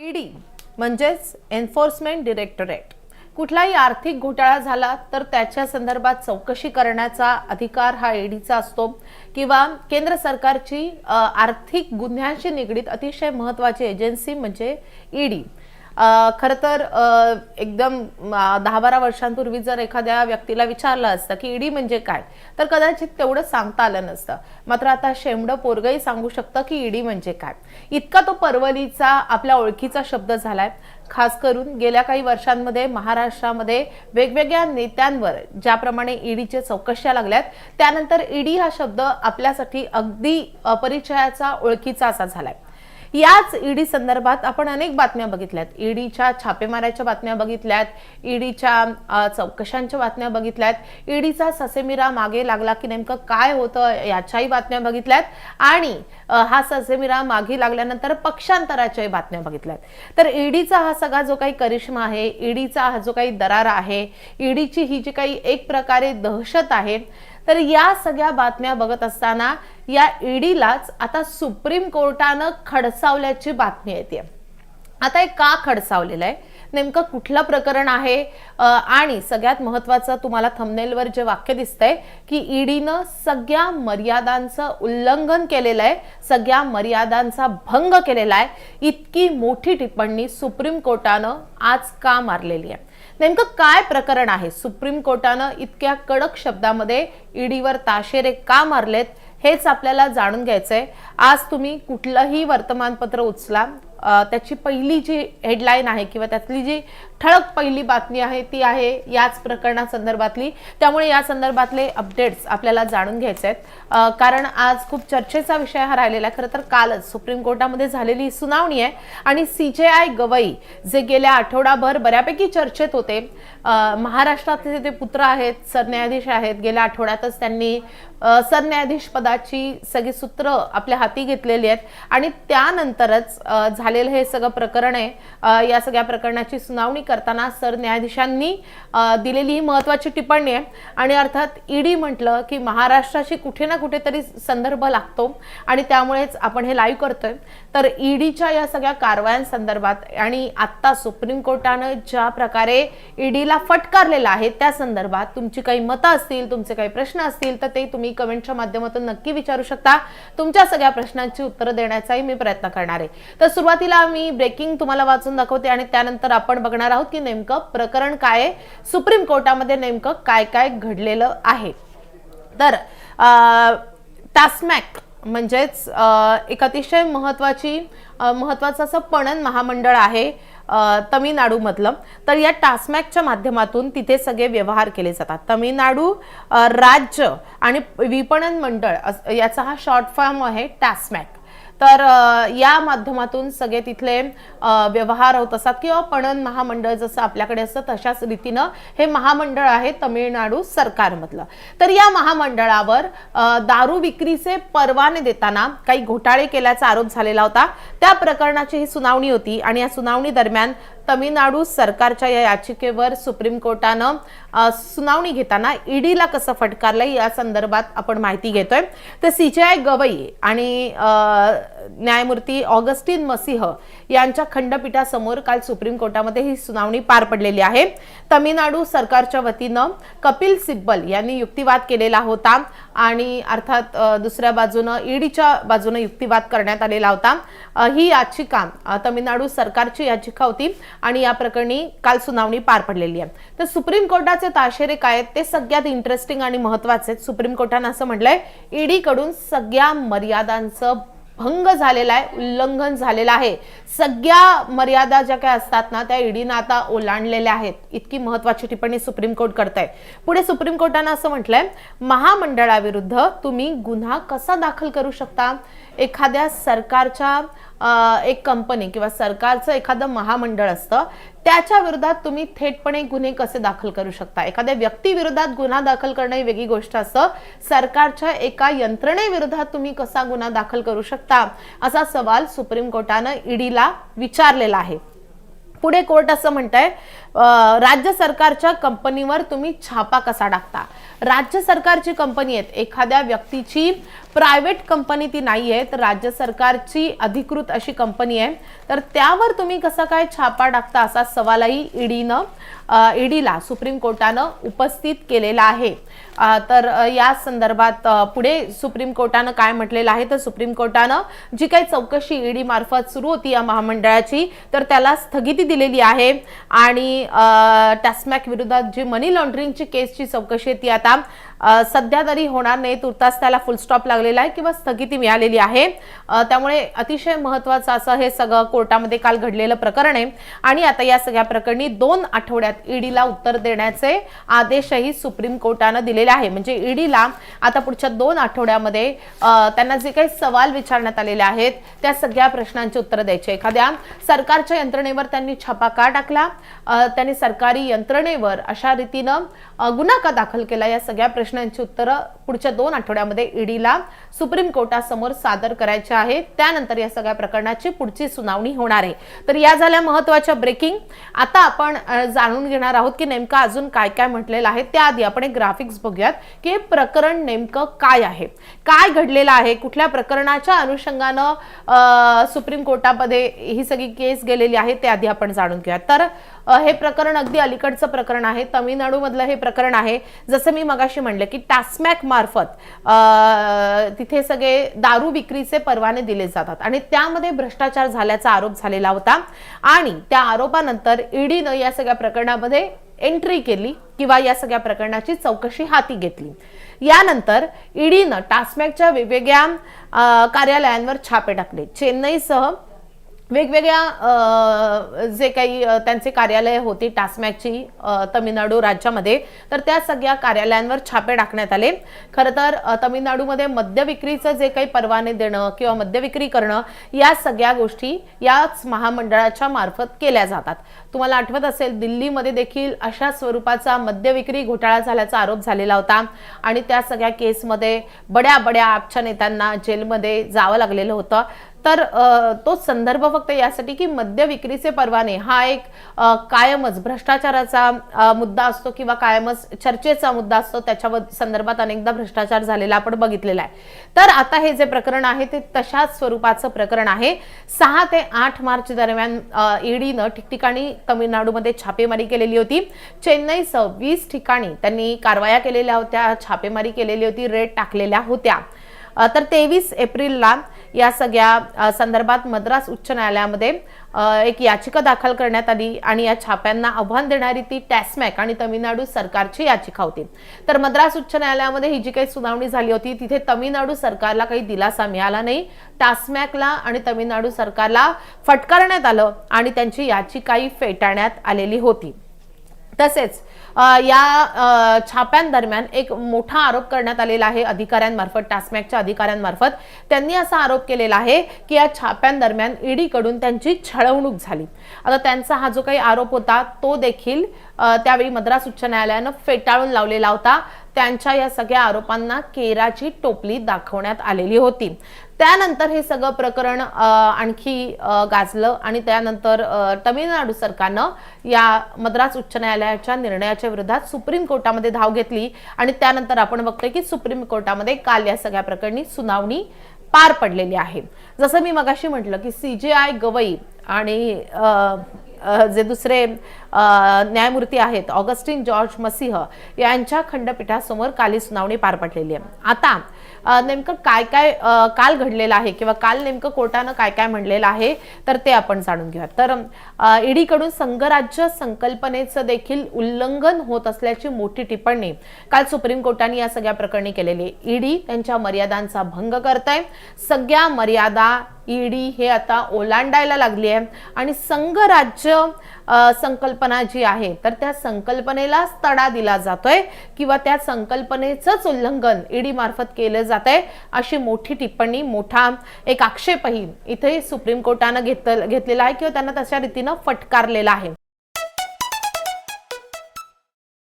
ED म्हणजेच enforcement directorate कुठलाही आर्थिक घोटाळा झाला तर त्याच्या संदर्भात चौकशी करण्याचा अधिकार हा ईडीचा असतो किंवा केंद्र सरकारची आर्थिक गुन्ह्यांशी निगडीत अतिशय महत्त्वाची एजन्सी म्हणजे ईडी। खरं तर एकदम 10-12 वर्षांपूर्वी जर एखाद्या व्यक्तीला विचारलं असतं की ईडी म्हणजे काय तर कदाचित तेवढं सांगता आलं नसतं। मात्र आता शेमडं पोरगंही सांगू शकतं की ईडी म्हणजे काय। इतका तो परवलीचा आपल्या ओळखीचा शब्द झालाय। खास करून गेल्या काही वर्षांमध्ये महाराष्ट्रामध्ये वेगवेगळ्या नेत्यांवर ज्याप्रमाणे ईडीचे चौकशा लागल्यात त्यानंतर ईडी हा शब्द आपल्यासाठी अगदी परिचयाचा ओळखीचा असा झालाय। याच ईडी संदर्भात आपण अनेक बातम्या बघितल्यात, ईडीच्या छापेमाऱ्याच्या बातम्या बघितल्यात, ईडीच्या चौकशांच्या बातम्या बघितल्यात, ईडीचा ससेमिरा मागे लागला की नेमकं काय होतं याच्याही बातम्या बघितल्यात आणि हा ससेमिरा मागे लागल्यानंतर पक्षांतराच्याही बातम्या बघितल्यात। तर ईडीचा हा सगळा जो काही करिश्मा आहे, ईडीचा हा जो काही दरारा आहे, ईडीची ही जी काही एक प्रकारे दहशत आहे, तर या सगळ्या बातम्या बघत असताना या ईडीलाच आता सुप्रीम कोर्टानं खडसावल्याची बातमी येते। आता हे का खडसावलेलं आहे, नेमकं कुठलं प्रकरण आहे आणि सगळ्यात महत्त्वाचं तुम्हाला थंबनेलवर जे वाक्य दिसतंय की ईडीनं सगळ्या मर्यादांचं उल्लंघन केलेलं आहे, सगळ्या मर्यादांचा भंग केलेला आहे, इतकी मोठी टिप्पणी सुप्रीम कोर्टानं आज का मारलेली आहे। नेमकं काय प्रकरण आहे, सुप्रीम कोर्टानं इतक्या कडक शब्दामध्ये ईडीवर ताशेरे का मारलेत हेच आपल्याला जाणून घ्यायचंय। आज तुम्ही कुठलंही वर्तमानपत्र उचला, त्याची पहिली जी हेडलाईन आहे किंवा त्यातली जी ठळक पहिली बातमी आहे ती आहे याच प्रकरणासंदर्भातली। त्यामुळे या संदर्भातले अपडेट्स आपल्याला जाणून घ्यायचे आहेत, कारण आज खूप चर्चेचा विषय हा राहिलेला आहे। खरं तर कालच सुप्रीम कोर्टामध्ये झालेली सुनावणी आहे आणि सीजेआय गवई जे गेल्या आठवडाभर बऱ्यापैकी चर्चेत होते, महाराष्ट्रातले ते पुत्र आहेत, सरन्यायाधीश आहेत, गेल्या आठवड्यातच त्यांनी सरन्यायाधीश पदाची सगळी सूत्र आपल्या हाती घेतलेली आहेत आणि त्यानंतरच झालेलं हे सगळं प्रकरण आहे। या सगळ्या प्रकरणाची सुनावणी करताना सरन्यायाधीशांनी दिलेली ही महत्त्वाची टिप्पणी आहे आणि अर्थात ईडी म्हटलं की महाराष्ट्राशी कुठे ना कुठेतरी संदर्भ लागतो आणि त्यामुळेच आपण हे लाईव्ह करतोय। तर ईडीच्या या सगळ्या कारवायांसंदर्भात आणि आता सुप्रीम कोर्टानं ज्या प्रकारे ईडीला फटकारलेला आहे त्या संदर्भात तुमची काही मतं असतील, तुमचे काही प्रश्न असतील तर ते तुम्ही कमेंटच्या माध्यमातून नक्की विचारू शकता। तुमच्या सगळ्या प्रश्नांची उत्तरं देण्याचाही मी प्रयत्न करणार आहे। तर सुरुवातीला मी ब्रेकिंग तुम्हाला वाचून दाखवते आणि त्यानंतर आपण बघणार आहोत की नेमकं प्रकरण काय आहे, सुप्रीम कोर्टामध्ये नेमकं काय काय घडलेलं आहे। तर टास्मॅक म्हणजेच एक अतिशय महत्त्वाचं असं पणन महामंडळ आहे तमिळनाडू मधलं। तर या टास्मॅकच्या माध्यमातून तिथे सगळे व्यवहार केले जातात। तमिळनाडू राज्य आणि विपणन मंडळ याचा हा शॉर्ट फॉर्म आहे टास्मॅक। तर या माध्यमातून सगळे तिथले व्यवहार होत असतात किंवा पणन महामंडळ जसं आपल्याकडे असतं तशाच रीतीनं हे महामंडळ आहे तमिळनाडू सरकारमधलं। तर या महामंडळावर दारू विक्रीचे परवाने देताना काही घोटाळे केल्याचा आरोप झालेला होता। त्या प्रकरणाची ही सुनावणी होती आणि या सुनावणी दरम्यान तमिळनाडू सरकारच्या या याचिकेवर सुप्रीम कोर्टानं सुनावणी घेताना ईडीला कसं फटकारलंय या संदर्भात आपण माहिती घेतोय। तर सीजेआय गवई आणि न्यायमूर्ती ऑगस्टिन मसिह यांच्या खंडपीठासमोर काल सुप्रीम कोर्टामध्ये ही सुनावणी पार पडलेली आहे। तमिळनाडू सरकारच्या वतीनं कपिल सिब्बल यांनी युक्तिवाद केलेला होता आणि अर्थात दुसऱ्या बाजूनं ईडीच्या बाजूने युक्तिवाद करण्यात आलेला होता। ही याचिका तमिळनाडू सरकारची याचिका होती आणि या प्रकरणी काल सुनावणी पार पडलेली आहे। तर सुप्रीम कोर्टाचे ताशेरे काय आहेत ते सगळ्यात इंटरेस्टिंग आणि महत्त्वाचे आहेत। सुप्रीम कोर्टानं असं म्हटलंय ईडी कडून सगळ्या मर्यादांचं भंग झालेला आहे, उल्लंघन झालेलं आहे, सगळ्या मर्यादा ज्या काय असतात ना त्या ईडीनं आता ओलांडलेल्या आहेत, इतकी महत्त्वाची टिप्पणी सुप्रीम कोर्ट करतंय। पुढे सुप्रीम कोर्टानं असं म्हटलंय महामंडळाविरुद्ध तुम्ही गुन्हा कसा दाखल करू शकता। एखाद्या सरकारच्या एक कंपनी किंवा सरकारचं एखादं महामंडळ असतं त्याच्या विरोधात तुम्ही थेटपणे गुन्हे कसे दाखल करू शकता। एखाद्या व्यक्ती विरोधात गुन्हा दाखल करणं ही वेगळी गोष्ट असतं, सरकारच्या एका यंत्रणेविरोधात तुम्ही कसा गुन्हा दाखल करू शकता असा सवाल सुप्रीम कोर्टानं ईडीला विचारलेला आहे। पुढे कोर्ट असं म्हणतंय राज्य सरकारच्या कंपनीवर तुम्ही छापा कसा टाकता। राज्य सरकारची कंपनी आहे, एखाद्या व्यक्तीची प्रायव्हेट कंपनी ती नाही आहे, तर राज्य सरकारची अधिकृत अशी कंपनी आहे, तर त्यावर तुम्ही कसा काय छापा टाकता असा सवालही ईडीला सुप्रीम कोर्टानं उपस्थित केलेला आहे। तर या संदर्भात पुढे सुप्रीम कोर्टानं काय म्हटलेलं आहे, तर सुप्रीम कोर्टानं जी काही चौकशी ईडी मार्फत सुरू होती या महामंडळाची, तर त्याला स्थगिती दिलेली आहे आणि टास्मॅक विरोधात जी मनी लॉन्ड्रिंगची केसची चौकशी ती आता सध्या तरी होणार नाही, तुर्तास त्याला फुल स्टॉप लागलेला आहे किंवा स्थगिती मिळालेली आहे। त्यामुळे अतिशय महत्त्वाचं असं हे सगळं कोर्टामध्ये काल घडलेलं प्रकरण आहे आणि आता या सगळ्या प्रकरणी 2 आठवड्यात ईडीला उत्तर देण्याचे आदेशही सुप्रीम कोर्टानं दिलेले आहे। म्हणजे ईडीला आता पुढच्या 2 आठवड्यामध्ये त्यांना जे काही सवाल विचारण्यात आलेले आहेत त्या सगळ्या प्रश्नांची उत्तर द्यायची। एखाद्या सरकारच्या यंत्रणेवर त्यांनी छापा का टाकला, त्यांनी सरकारी यंत्रणेवर अशा रीतीनं गुन्हा का दाखल केला, या सगळ्या प्रश्नांची उत्तरं पुढच्या 2 आठवड्यामध्ये ईडीला सुप्रीम कोर्टासमोर सादर करायचे आहे। त्यानंतर या सगळ्या प्रकरणाची पुढची सुनावणी होणार आहे। तर या झाल्या महत्त्वाच्या ब्रेकिंग। आता आपण जाणून घेणार आहोत की नेमकं अजून काय काय म्हटलेलं आहे। त्याआधी आपण एक ग्राफिक्स बघूयात की हे प्रकरण नेमकं काय आहे, काय घडलेलं आहे, कुठल्या प्रकरणाच्या अनुषंगानं सुप्रीम कोर्टामध्ये ही सगळी केस गेलेली आहे ते आधी आपण जाणून घेऊयात। तर हे प्रकरण अगदी अलीकडचं प्रकरण आहे, तमिळनाडू मधलं हे प्रकरण आहे। जसं मी मगाशी म्हणले की टास्मॅक मार्फत तिथे सगळे दारू विक्रीचे परवाने दिले जातात आणि त्यामध्ये भ्रष्टाचार झाल्याचा आरोप झालेला होता आणि त्या आरोपानंतर ईडीनं या सगळ्या प्रकरणामध्ये एंट्री केली किंवा या सगळ्या प्रकरणाची चौकशी हाती घेतली। यानंतर ईडीनं टास्मॅकच्या वेगवेगळ्या कार्यालयांवर छापे टाकले। चेन्नईसह वेगवेगळ्या जे काही त्यांचे कार्यालय होती टास्मॅकची तमिळनाडू राज्यामध्ये, तर त्या सगळ्या कार्यालयांवर छापे टाकण्यात आले। खरं तर तमिळनाडूमध्ये मद्य विक्रीचं जे काही परवाने देणं किंवा मद्य विक्री करणं या सगळ्या गोष्टी याच महामंडळाच्या मार्फत केल्या जातात। तुम्हाला आठवत असेल दिल्लीमध्ये देखील अशा स्वरूपाचा मद्य विक्री घोटाळा झाल्याचा आरोप झालेला होता आणि त्या सगळ्या केसमध्ये बड्या आपच्या नेत्यांना जेलमध्ये जावं लागलेलं होतं। तर तो संदर्भ फक्त यासाठी की मद्य विक्रीचे परवाने हा एक कायमच भ्रष्टाचाराचा मुद्दा असतो किंवा कायमच चर्चेचा मुद्दा असतो, त्याच्या संदर्भात अनेकदा भ्रष्टाचार झालेला आपण बघितलेला आहे। तर आता हे जे प्रकरण आहे ते तशाच स्वरूपाचं प्रकरण आहे। 6 ते 8 मार्च दरम्यान ईडीनं ठिकठिकाणी तमिळनाडूमध्ये छापेमारी केलेली होती। चेन्नईसह 20 ठिकाणी त्यांनी कारवाया केलेल्या होत्या, छापेमारी केलेली होती, रेड टाकलेल्या होत्या। तर 23 एप्रिलला या सगळ्या संदर्भात मद्रास उच्च न्यायालयामध्ये एक याचिका दाखल करण्यात आली आणि या छाप्यांना आव्हान देणारी ती टास्मॅक आणि तमिळनाडू सरकारची याचिका होती। तर मद्रास उच्च न्यायालयामध्ये ही जी काही सुनावणी झाली होती तिथे तमिळनाडू सरकारला काही दिलासा मिळाला नाही, टास्मॅकला आणि तमिळनाडू सरकारला फटकारण्यात आलं आणि त्यांची याचिकाही फेटाळण्यात आलेली होती। तसेच या छाप्यांदरम्यान एक मोठा आरोप करण्यात आलेला आहे अधिकाऱ्यांमार्फत, टास्मॅकच्या अधिकाऱ्यांमार्फत। त्यांनी असा आरोप केलेला आहे की या छाप्यांदरम्यान ईडी कडून त्यांची छळवणूक झाली। आता त्यांचा हा जो काही आरोप होता तो देखील त्यावेळी मद्रास उच्च न्यायालयानं फेटाळून लावलेला होता। त्यांच्या या सगळ्या आरोपांना केराची टोपली दाखवण्यात आलेली होती। त्यानंतर हे सगळं प्रकरण आणखी गाजलं आणि त्यानंतर तमिळनाडू सरकारनं या मद्रास उच्च न्यायालयाच्या निर्णयाच्या विरोधात सुप्रीम कोर्टामध्ये धाव घेतली आणि त्यानंतर आपण बघतोय की सुप्रीम कोर्टामध्ये काल या सगळ्या प्रकरणी सुनावणी पार पडलेली आहे। जसं मी मगाशी म्हटलं की CJI गवई आणि जे दुसरे न्यायमूर्ती आहेत ऑगस्टिन जॉर्ज मसीह यांच्या खंडपीठासमोर काल ही सुनावणी पार पडलेली आहे। आता नेमकं काय काय काल घडलेलं आहे किंवा काल नेमकं कोर्टानं काय काय म्हणलेलं आहे तर ते आपण जाणून घेऊया। तर ईडी कडून संघराज्य संकल्पनेचं देखील उल्लंघन होत असल्याची मोठी टिप्पणी काल सुप्रीम कोर्टाने या सगळ्या प्रकरणी केलेली। ईडी त्यांच्या मर्यादांचा भंग करताय, सगळ्या मर्यादा ईडी हे आता ओलांडायला लागली आहे आणि संघराज्य संकल्पना जी आहे तर त्या संकल्पनेलाच तडा दिला जातोय किंवा त्या संकल्पनेचंच उल्लंघन ईडी मार्फत केलं जातंय अशी मोठी टिप्पणी, मोठा एक आक्षेपही इथे सुप्रीम कोर्टानं घेतलेला आहे किंवा त्यांना तशा रीतीनं फटकारलेला आहे।